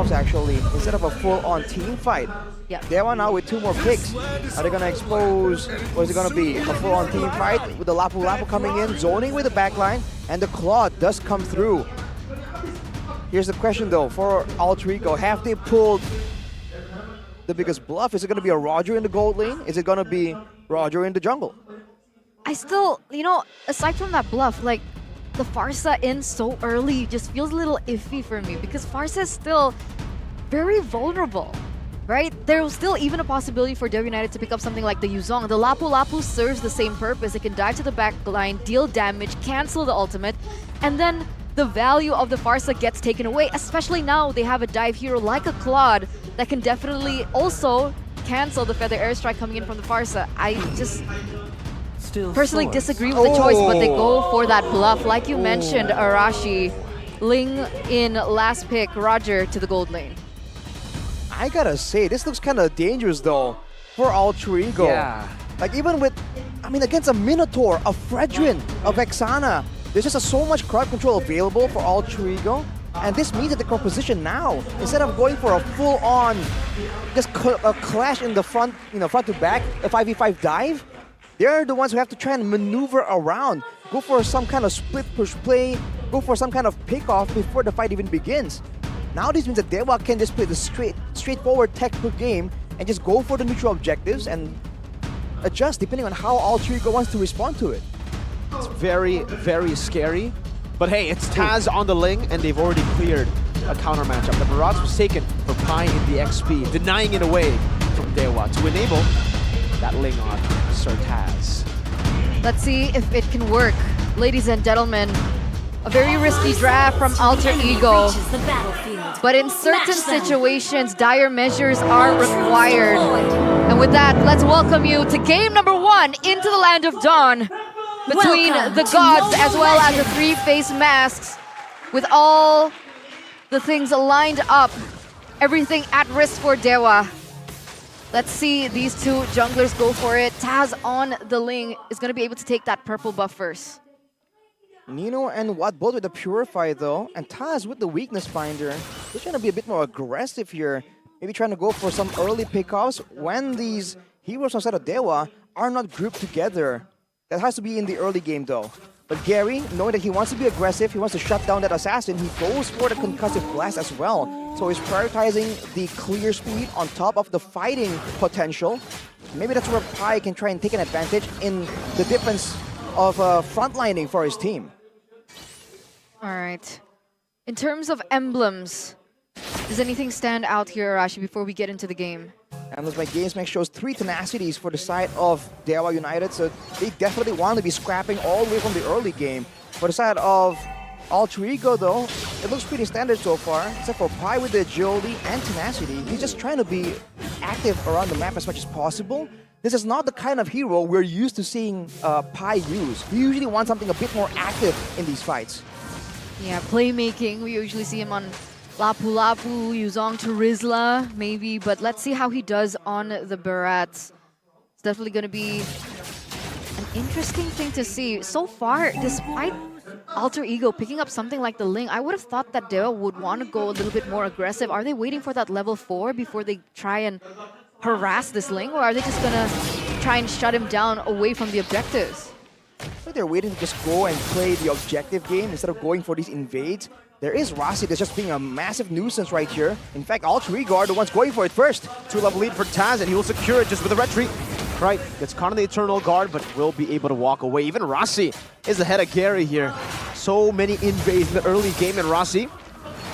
pickoffs actually, instead of a full-on team fight. Yeah. DEWA now with 2 more picks. Are they gonna expose, or is it gonna be a full-on team fight with the Lapu Lapu coming in, zoning with the backline, and the Claw does come through. Here's the question though, for Alter Ego, have they pulled the biggest bluff? Is it gonna be a Roger in the gold lane? Is it gonna be Roger in the jungle? I still, you know, aside from that bluff, like, the Pharsa in so early just feels a little iffy for me because Pharsa is still very vulnerable, right? There's still even a possibility for DEWA United to pick up something like the Yuzong. The Lapu Lapu serves the same purpose. It can dive to the back line, deal damage, cancel the ultimate, and then the value of the Pharsa gets taken away, especially now they have a dive hero like a Claude that can definitely also cancel the Feather Airstrike coming in from the Pharsa. I just personally disagree with the choice, but they go for that bluff. Like you mentioned, Arashi, Ling in last pick, Roger to the gold lane. I gotta say, this looks kind of dangerous though for Alter Ego. Yeah. Like even with, I mean, against a Minotaur, a Fredrin, a Vexana, there's just so much crowd control available for Alter Ego. And this means that the composition now, instead of going for a full-on, just a clash in the front, front to back, a 5v5 dive, they're the ones who have to try and maneuver around, go for some kind of split push play, go for some kind of pick-off before the fight even begins. Now this means that DEWA can just play the straightforward textbook game and just go for the neutral objectives and adjust depending on how Alter Ego wants to respond to it. It's very, very scary. But hey, it's Taz on the Ling, and they've already cleared a counter matchup. The Barrage was taken for Pi in the XP, denying it away from DEWA to enable that Ling on Sir Taz. Let's see if it can work. Ladies and gentlemen, a very risky draft from Alter Ego. But in certain situations, dire measures are required. And with that, let's welcome you to game number 1 into the Land of Dawn. Between the gods as well as the 3-face masks, with all the things lined up, everything at risk for DEWA. Let's see these 2 junglers go for it. Taz on the Ling is going to be able to take that purple buff first. Nino and Watt both with the Purify though, and Taz with the Weakness Finder. They're trying to be a bit more aggressive here. Maybe trying to go for some early pickoffs when these heroes on side of DEWA are not grouped together. That has to be in the early game though. But Gary, knowing that he wants to be aggressive, he wants to shut down that assassin, he goes for the concussive blast as well. So he's prioritizing the clear speed on top of the fighting potential. Maybe that's where Pi can try and take an advantage in the difference of frontlining for his team. All right. In terms of emblems, does anything stand out here, Arashi, before we get into the game? And looks like GamesMax shows 3 tenacities for the side of DEWA United, so they definitely want to be scrapping all the way from the early game. For the side of Alter Ego though, it looks pretty standard so far, except for Pi with the agility and tenacity. He's just trying to be active around the map as much as possible. This is not the kind of hero we're used to seeing Pi use. We usually want something a bit more active in these fights. Yeah, playmaking, we usually see him on Lapu Lapu, Yuzong to Rizla, maybe, but let's see how he does on the Barats. It's definitely going to be an interesting thing to see. So far, despite Alter Ego picking up something like the Ling, I would have thought that DEWA would want to go a little bit more aggressive. Are they waiting for that level 4 before they try and harass this Ling, or are they just going to try and shut him down away from the objectives? I think they're waiting to just go and play the objective game instead of going for these invades. There is Rossi that's just being a massive nuisance right here. In fact, Alter Ego are the ones going for it first. 2-level lead for Taz, and he will secure it just with a retreat. Right, gets caught on the Eternal Guard, but will be able to walk away. Even Rossi is ahead of Gary here. So many invades in the early game, and Rossi,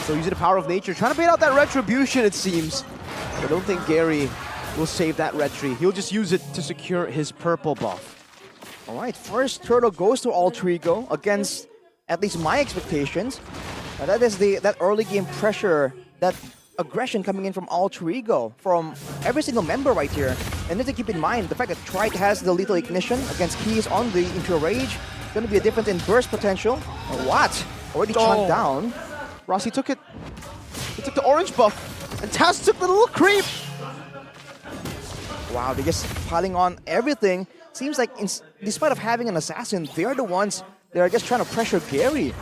so using the power of nature, trying to bait out that Retribution, it seems. But I don't think Gary will save that Retri. He'll just use it to secure his purple buff. All right, first turtle goes to Alter Ego against at least my expectations. That is that early game pressure, that aggression coming in from Alter Ego, from every single member right here. And need to keep in mind the fact that Trite has the lethal ignition against Keys on the Impure Rage. Going to be a difference in burst potential. What? Already chunked down. Rossi took it. He took the orange buff, and Taz took the little creep. Wow, they're just piling on everything. Seems like despite of having an assassin, they're the ones that are just trying to pressure Gary.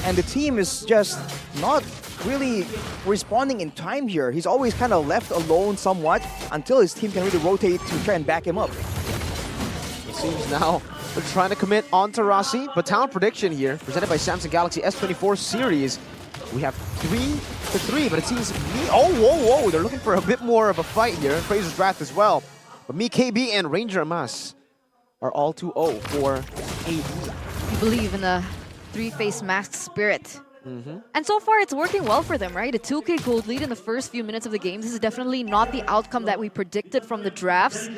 And the team is just not really responding in time here. He's always kind of left alone somewhat until his team can really rotate to try and back him up. It seems now they're trying to commit onto Rossi, but talent prediction here, presented by Samsung Galaxy S24 series. We have 3-3, but it seems whoa, they're looking for a bit more of a fight here. Fraser's Wrath as well. But mlbb and Ranger Amas are all 2-0 for AE. You believe in the three-face masked spirit. And so far, it's working well for them, right? A 2K gold lead in the first few minutes of the game. This is definitely not the outcome that we predicted from the drafts.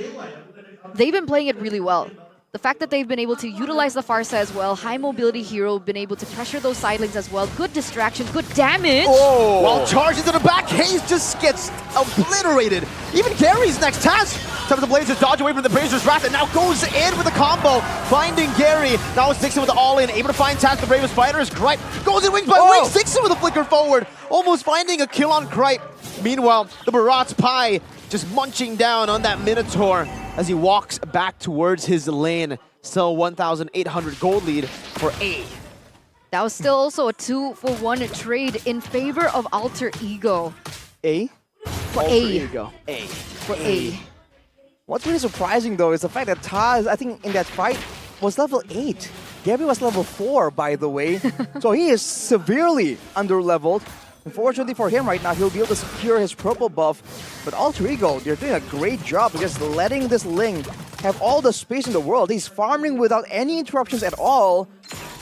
They've been playing it really well. The fact that they've been able to utilize the Farsa as well, high mobility hero, been able to pressure those side lanes as well. Good distraction, good damage. Oh! While charging to the back, Hayes just gets obliterated. Even Gary's next. Taz Tempest of Blades to dodge away from the Brazier's Wrath and now goes in with a combo, finding Gary. Now it's Dixon with the all-in, able to find Taz, the bravest fighter. Is Gripe goes in wings by wings. Dixon with a flicker forward, almost finding a kill on Gripe. Meanwhile, the Barat's Pie just munching down on that Minotaur as he walks back towards his lane. Still 1,800 gold lead for A. That was still also a 2-for-1 trade in favor of Alter Ego. A? For Alter A. Ego. A. For A. What's really surprising though is the fact that Taz, I think in that fight, was level 8. Gary was level 4, by the way. So he is severely under-leveled. Unfortunately for him right now, he'll be able to secure his purple buff. But Alter Ego, they're doing a great job of just letting this Ling have all the space in the world. He's farming without any interruptions at all,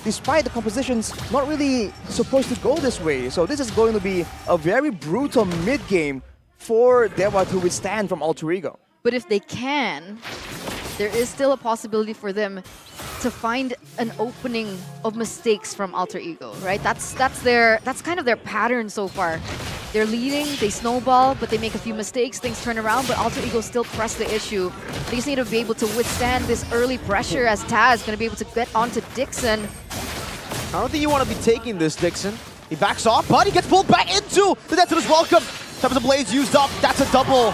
despite the compositions not really supposed to go this way. So this is going to be a very brutal mid-game for DEWA to withstand from Alter Ego. But if they can, there is still a possibility for them to find an opening of mistakes from Alter Ego, right? That's kind of their pattern so far. They're leading, they snowball, but they make a few mistakes, things turn around, but Alter Ego still press the issue. They just need to be able to withstand this early pressure as Taz is going to be able to get onto Dixon. I don't think you want to be taking this, Dixon. He backs off, but he gets pulled back into the Death to his welcome. Tempest of Blades used up. That's a double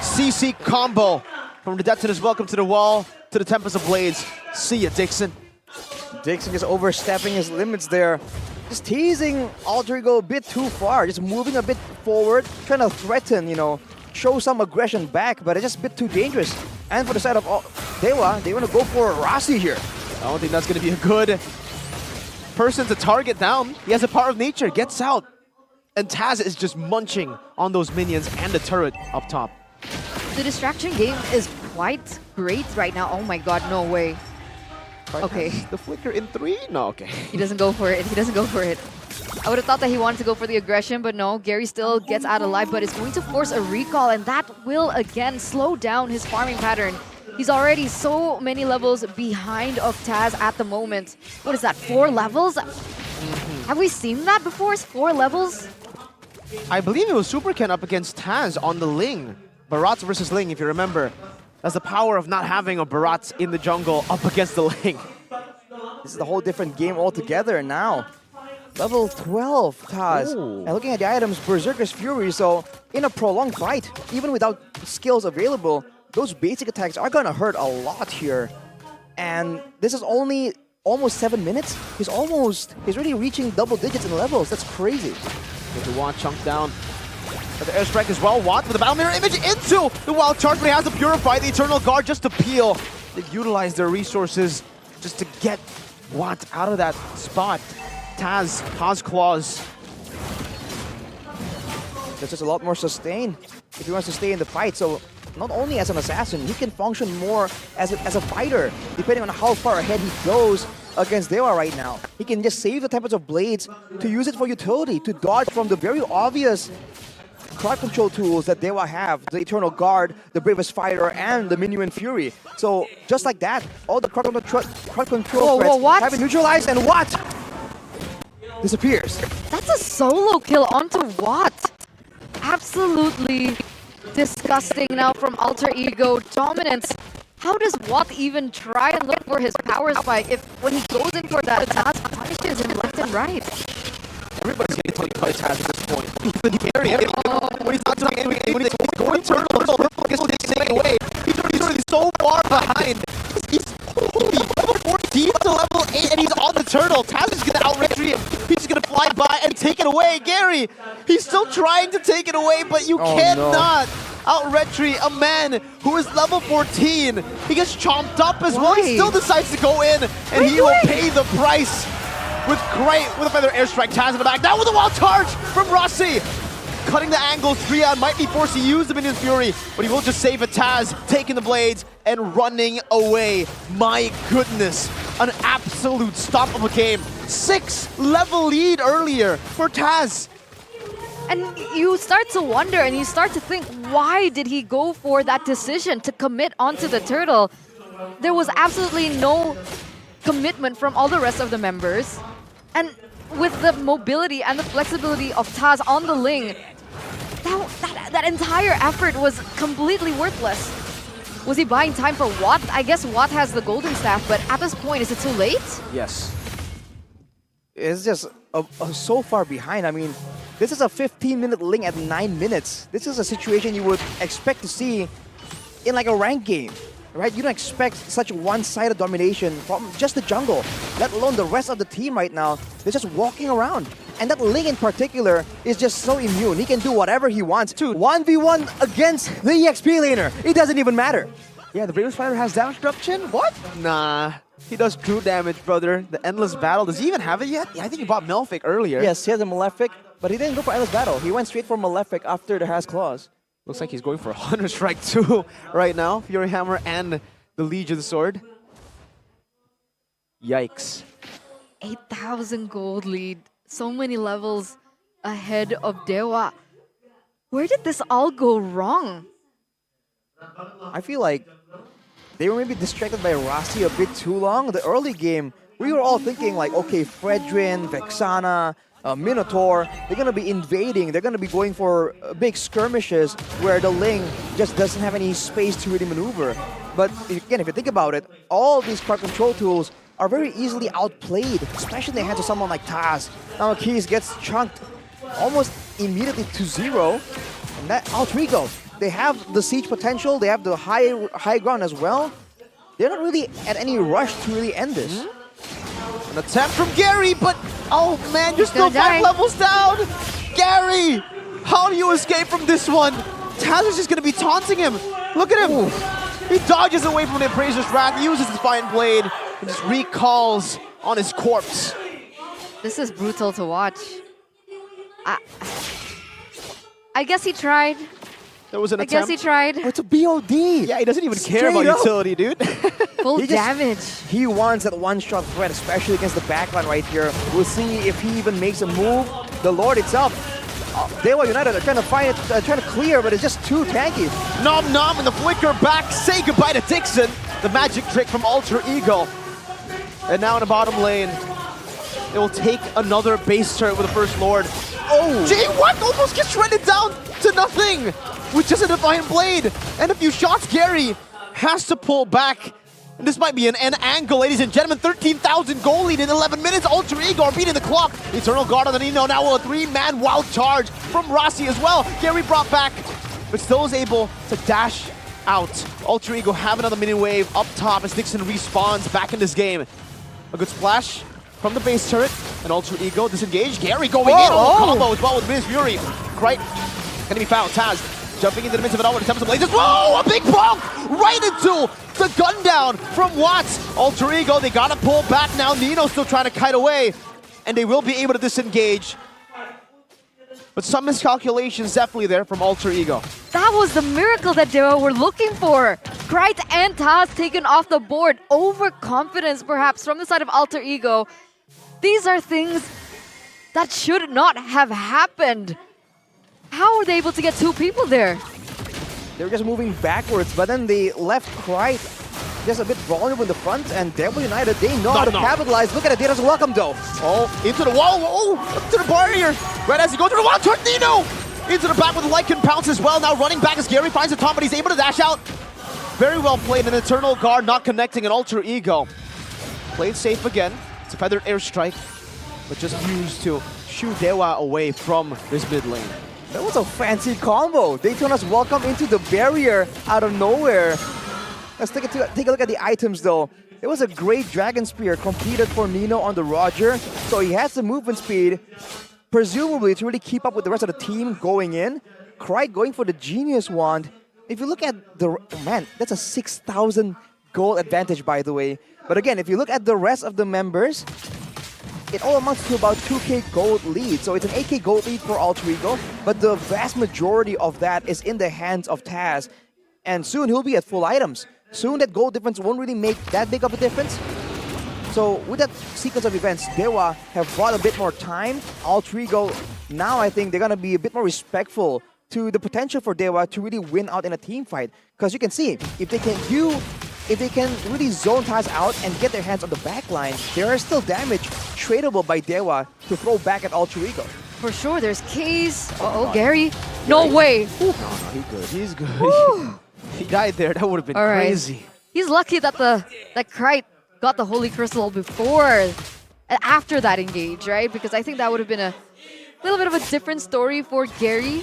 CC combo from the Death to his welcome to the wall to the Tempest of Blades. See ya, Dixon. Dixon just overstepping his limits there. Just teasing Alter Ego a bit too far. Just moving a bit forward, trying to threaten, you know, show some aggression back, but it's just a bit too dangerous. And for the side of DEWA, they want to go for Rossi here. I don't think that's going to be a good person to target down. He has a power of nature, gets out. And Taz is just munching on those minions and the turret up top. The distraction game is quite great right now. Oh my god, no way. Okay. The flicker in 3? No, okay. He doesn't go for it. He doesn't go for it. I would have thought that he wanted to go for the aggression, but no. Gary still gets out alive, but is going to force a recall, and that will again slow down his farming pattern. He's already so many levels behind of Taz at the moment. What is that, 4 levels? Have we seen that before? It's 4 levels? I believe it was Super Ken up against Taz on the Ling. Barat versus Ling, if you remember. That's the power of not having a Barat in the jungle up against the Ling. This is a whole different game altogether now. Level 12, Taz. Ooh. And looking at the items, Berserker's Fury, so in a prolonged fight, even without skills available, those basic attacks are gonna hurt a lot here. And this is only almost 7 minutes. He's already reaching double digits in levels. That's crazy. With the Watt chunked down. But the airstrike as well. Watt with the Battle Mirror image into the Wild Charge, but he has to purify the Eternal Guard just to peel. They've utilized their resources just to get Watt out of that spot. Taz, Haas Claws. There's just a lot more sustain if he wants to stay in the fight. So not only as an assassin, he can function more as a fighter, depending on how far ahead he goes against DEWA right now. He can just save the Tempest of Blades to use it for utility, to dodge from the very obvious crowd control tools that DEWA have, the Eternal Guard, the Bravest Fighter, and the Minuan Fury. So just like that, all the crowd control threats have been neutralized, and what? Disappears. That's a solo kill onto Watt. Absolutely disgusting now from Alter Ego. Dominance. How does Watt even try and look for his power spike if when he goes in for that, Taz punishes him left and right? Everybody's getting played by Taz at this point. Even Gary, when he's not doing anything, when he's going turtle, purple gets taken away. He's already so far behind. He's level 14 to level and he's on the turtle. Taz is gonna out-retry him. He's just gonna fly by and take it away. Gary, he's still trying to take it away, but you cannot out-retry a man who is level 14. He gets chomped up as well. He still decides to go in, and he will pay the price with a feather airstrike. Taz in the back. Now with a wild charge from Rossi. Cutting the angles, Triad might be forced to use the Minion Fury, but he will just save it. Taz taking the blades and running away. My goodness, an absolute stomp of a game. 6-level lead earlier for Taz. And you start to wonder and you start to think, why did he go for that decision to commit onto the turtle? There was absolutely no commitment from all the rest of the members. And with the mobility and the flexibility of Taz on the Ling, that entire effort was completely worthless. Was he buying time for Watt? I guess Watt has the golden staff, but at this point, is it too late? Yes. It's just so far behind. I mean, this is a 15-minute Ling at 9 minutes. This is a situation you would expect to see in like a ranked game, right? You don't expect such one-sided domination from just the jungle, let alone the rest of the team right now. They're just walking around. And that Ling in particular is just so immune. He can do whatever he wants. 1v1 against the EXP laner. It doesn't even matter. Yeah, the Bravest Fighter has damage reduction? What? Nah, he does true damage, brother. The Endless Battle, does he even have it yet? Yeah, I think he bought Malefic earlier. Yes, he has a Malefic, but he didn't go for Endless Battle. He went straight for Malefic after the Has Claws. Looks like he's going for Hunter Strike too right now. Fury Hammer and the Liege of the Sword. Yikes. 8,000 gold lead. So many levels ahead of DEWA. Where did this all go wrong? I feel like they were maybe distracted by Rossi a bit too long. The early game, we were all thinking like, okay, Fredrin, Vexana, Minotaur, they're going to be invading. They're going to be going for big skirmishes where the Ling just doesn't have any space to really maneuver. But again, if you think about it, all these card control tools are very easily outplayed, especially in the hands of someone like Taz. Now Keys gets chunked almost immediately to 0. And that Altrigo, they have the siege potential, they have the high ground as well. They're not really at any rush to really end this. An attempt from Gary, but oh man, you're still 5 levels down! Gary! How do you escape from this one? Taz is just gonna be taunting him. Look at him! Ooh. He dodges away from the Appraiser's Wrath, uses his Fine Blade, and just recalls on his corpse. This is brutal to watch. I guess he tried. There was an attempt. I guess he tried. Oh, it's a BOD! Yeah, he doesn't even care about utility, dude. Full damage. He wants that one-shot threat, especially against the backline right here. We'll see if he even makes a move. The Lord itself. DEWA United are trying to find it, trying to clear, but it's just too tanky. Nom Nom in the flicker back. Say goodbye to Dixon. The magic trick from Alter Ego. And now in the bottom lane, it will take another base turret with the First Lord. Oh! Jay Watt almost gets shredded down to nothing with just a Divine Blade. And a few shots, Gary has to pull back. And this might be an angle, ladies and gentlemen. 13,000 goal lead in 11 minutes. Alter Ego are beating the clock. Eternal Guard on the Nino. Now a 3-man wild charge from Rossi as well. Gary brought back, but still is able to dash out. Alter Ego have another mini wave up top as Dixon respawns back in this game. A good splash from the base turret. And Alter Ego disengaged. Gary going in on the combo as well with Miss Fury. Right, gonna be found. Taz jumping into the midst of it all with attempts to blaze. Whoa! A big bonk right into the gun down from Watts. Alter Ego, they gotta pull back now. Nino's still trying to kite away, and they will be able to disengage. But some miscalculations definitely there from Alter Ego. That was the miracle that DEWA were looking for. Krite and Taz taken off the board. Overconfidence perhaps from the side of Alter Ego. These are things that should not have happened. How were they able to get 2 people there? They were just moving backwards, but then they left Krite just a bit vulnerable in the front, and DEWA United, they know how to capitalize. Look at it, they doesn't welcome though. Oh, into the wall, oh, to the barrier. Right as he goes to the wall, Tornino! Into the back with the Lycan Pounce as well. Now running back as Gary finds the top, but he's able to dash out. Very well played, an Eternal Guard not connecting an Alter Ego. Played safe again. It's a feathered airstrike, but just used to shoo DEWA away from this mid lane. That was a fancy combo. Daytona's welcome into the barrier out of nowhere. Let's take a look at the items though. It was a great Dragon Spear completed for Nino on the Roger. So he has the movement speed, presumably to really keep up with the rest of the team going in. Krike going for the Genius Wand. If you look at the... Man, that's a 6,000 gold advantage, by the way. But again, if you look at the rest of the members, it all amounts to about 2k gold lead. So it's an 8k gold lead for Alter Ego, but the vast majority of that is in the hands of Taz. And soon he'll be at full items. Soon that gold difference won't really make that big of a difference. So with that sequence of events, DEWA have bought a bit more time. Alter Ego, now I think they're going to be a bit more respectful to the potential for DEWA to really win out in a team fight. Because you can see, if they can really zone Taz out and get their hands on the back line, there is still damage tradable by DEWA to throw back at Alter Ego. For sure, there's K's. Uh-oh, Gary. No way. No, he's good. He's good. He died there. That would have been crazy. He's lucky that Krite got the Holy Crystal before, after that engage, right? Because I think that would have been a little bit of a different story for Gary.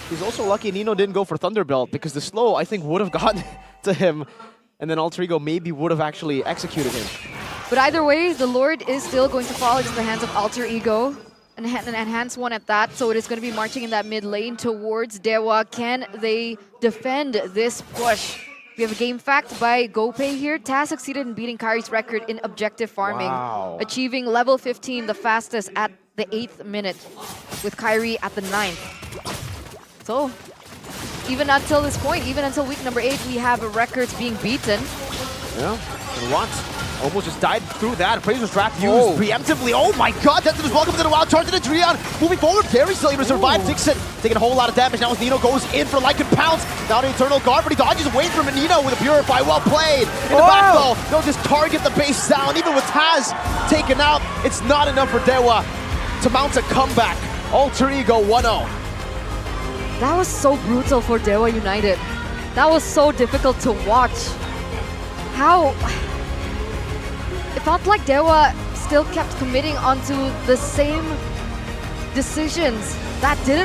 He's also lucky Nino didn't go for Thunderbelt because the slow, I think, would have gotten to him. And then Alter Ego maybe would have actually executed him. But either way, the Lord is still going to fall into the hands of Alter Ego. An enhanced one at that, so it is going to be marching in that mid lane towards DEWA. Can they defend this push? We have a game fact by GoPay here. Taz succeeded in beating Kairi's record in objective farming, achieving level 15 the fastest at the 8th minute, with Kairi at the 9th. So, even until this point, even until week number 8, we have records being beaten. Yeah, and what? Almost just died through that. Appraiser's draft used preemptively. Oh my god, that's just welcome to the wild charge into Drian. Moving forward, Gary still able to survive. Dixon taking a whole lot of damage. Now as Nino goes in for Lycan Pounce. Down to Eternal Guard, but he dodges away from it. Nino with a Purify. Well played. In the back though, they'll just target the base down. Even with Taz taken out, it's not enough for DEWA to mount a comeback. Alter Ego 1-0. That was so brutal for DEWA United. That was so difficult to watch. How... It felt like DEWA still kept committing onto the same decisions that didn't